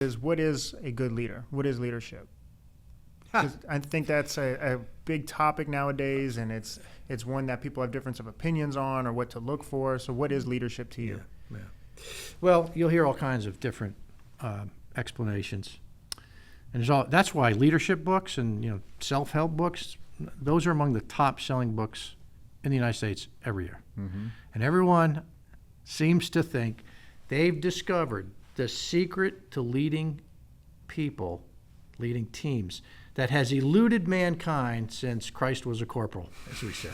is, what is a good leader? What is leadership? 'Cause I think that's a big topic nowadays, and it's one that people have difference of opinions on or what to look for. So what is leadership to you? Yeah. Well, you'll hear all kinds of different explanations. And that's why leadership books and self-help books, those are among the top-selling books in the United States every year. Mm-hmm. And everyone seems to think they've discovered the secret to leading people, leading teams, that has eluded mankind since Christ was a corporal, as we said.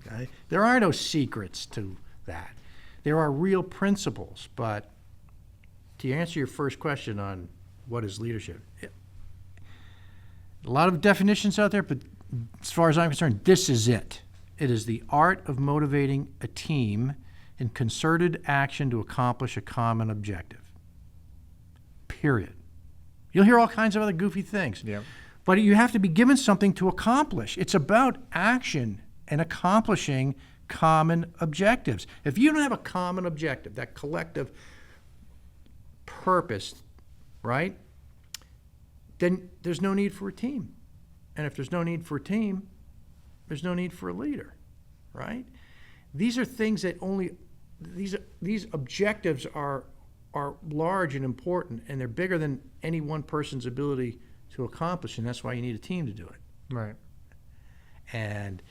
Okay? There are no secrets to that. There are real principles. But to answer your first question on what is leadership, a lot of definitions out there, but as far as I'm concerned, this is it. It is the art of motivating a team in concerted action to accomplish a common objective. Period. You'll hear all kinds of other goofy things. Yep. But you have to be given something to accomplish. It's about action and accomplishing common objectives. If you don't have a common objective, that collective purpose, right, then there's no need for a team. And if there's no need for a team, there's no need for a leader, right? These are things that these objectives are large and important, and they're bigger than any one person's ability to accomplish, and that's why you need a team to do it. Right. And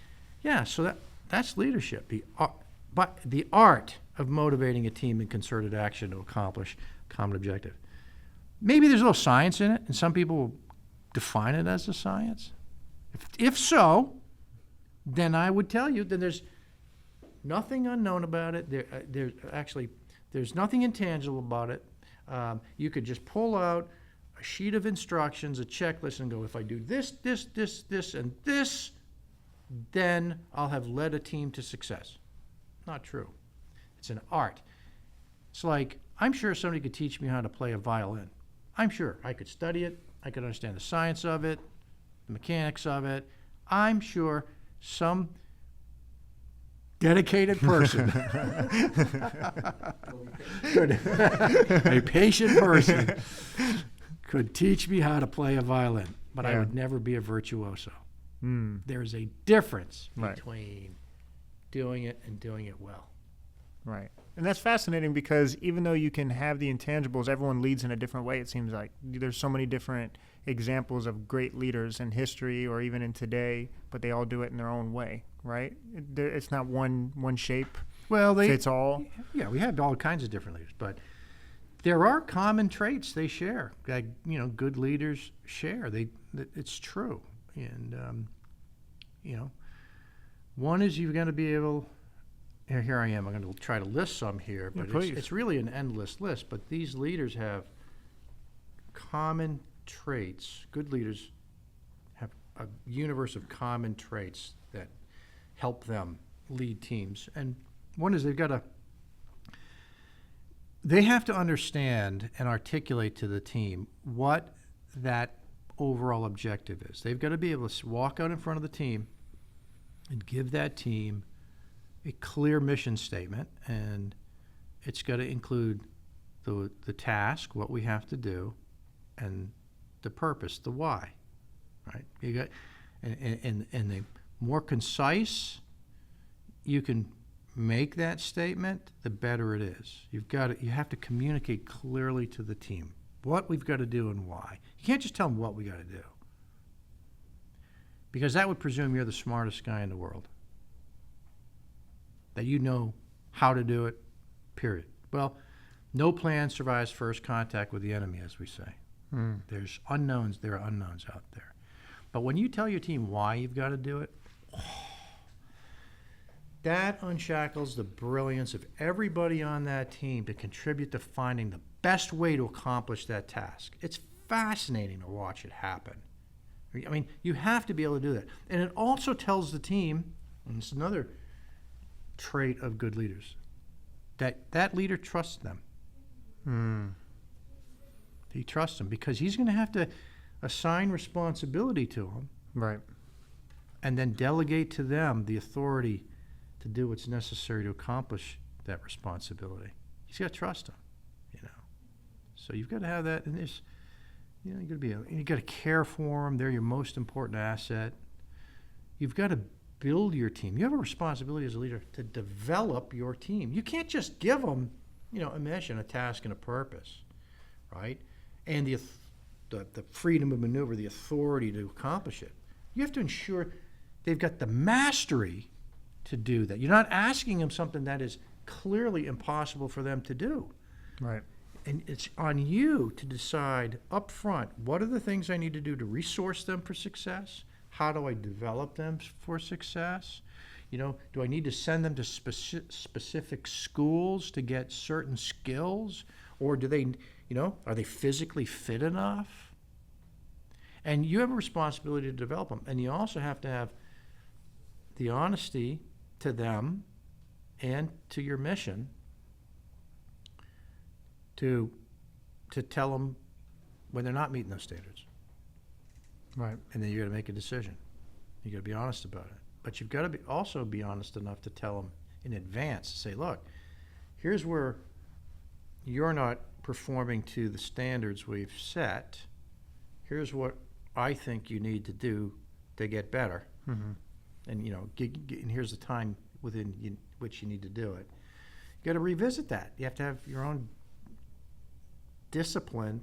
so that's leadership. But the art of motivating a team in concerted action to accomplish a common objective. Maybe there's a little science in it, and some people will define it as a science. If so, then I would tell you that there's nothing unknown about it. There's nothing intangible about it. You could just pull out a sheet of instructions, a checklist, and go, if I do this, this, this, this, and this, then I'll have led a team to success. Not true. It's an art. It's like, I'm sure somebody could teach me how to play a violin. I'm sure I could study it. I could understand the science of it, the mechanics of it. I'm sure some dedicated person, a patient person, could teach me how to play a violin, but I would never be a virtuoso. There's a difference between doing it and doing it well. Right. And that's fascinating because even though you can have the intangibles, everyone leads in a different way, it seems like. There's so many different examples of great leaders in history or even in today, but they all do it in their own way, right? It's not one shape fits all. Yeah, we have all kinds of different leaders, but there are common traits they share. Like, good leaders share. It's true. And, one is you've got to be able... Here I am. I'm going to try to list some here, but it's really an endless list. But these leaders have common traits. Good leaders have a universe of common traits that help them lead teams. And one is they have to understand and articulate to the team what that overall objective is. They've got to be able to walk out in front of the team and give that team a clear mission statement, and it's got to include the task, what we have to do, and the purpose, the why, right? You got, and the more concise you can make that statement, the better it is. You have to communicate clearly to the team what we've got to do and why. You can't just tell them what we got to do, because that would presume you're the smartest guy in the world, that you know how to do it, period. Well, no plan survives first contact with the enemy, as we say. There are unknowns out there. But when you tell your team why you've got to do it, that unshackles the brilliance of everybody on that team to contribute to finding the best way to accomplish that task. It's fascinating to watch it happen. I mean, you have to be able to do that. And it also tells the team, and it's another trait of good leaders, that leader trusts them. He trusts them because he's going to have to assign responsibility to them, right, and then delegate to them the authority to do what's necessary to accomplish that responsibility. He's got to trust them, So you've got to have that. And You know, you got to care for them. They're your most important asset. You've got to build your team. You have a responsibility as a leader to develop your team. You can't just give them, a mission, a task, and a purpose, right? And the freedom of maneuver, the authority to accomplish it. You have to ensure they've got the mastery to do that. You're not asking them something that is clearly impossible for them to do. Right. And it's on you to decide up front, what are the things I need to do to resource them for success? How do I develop them for success? Do I need to send them to specific schools to get certain skills? Or do they, are they physically fit enough? And you have a responsibility to develop them. And you also have to have the honesty to them and to your mission to tell them when they're not meeting those standards. Right. And then you got to make a decision. You got to be honest about it. But you've got to also be honest enough to tell them in advance, to say, look, here's where you're not performing to the standards we've set. Here's what I think you need to do to get better. Mm-hmm. And, and here's the time within which you need to do it. You got to revisit that. You have to have your own discipline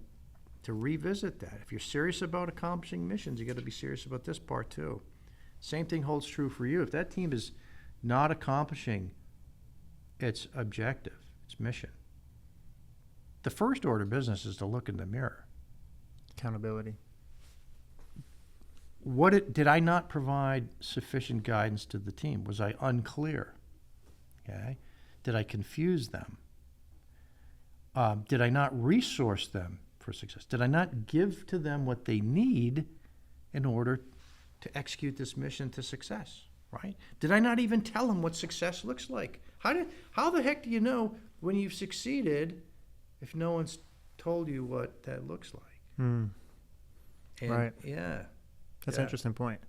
to revisit that. If you're serious about accomplishing missions, you got to be serious about this part too. Same thing holds true for you. If that team is not accomplishing its objective, its mission, the first order of business is to look in the mirror. Accountability. Did I not provide sufficient guidance to the team? Was I unclear? Okay. Did I confuse them? Did I not resource them for success? Did I not give to them what they need in order to execute this mission to success, right? Did I not even tell them what success looks like? How the heck do you know when you've succeeded if no one's told you what that looks like? Mm. And, right. Yeah. That's an interesting point.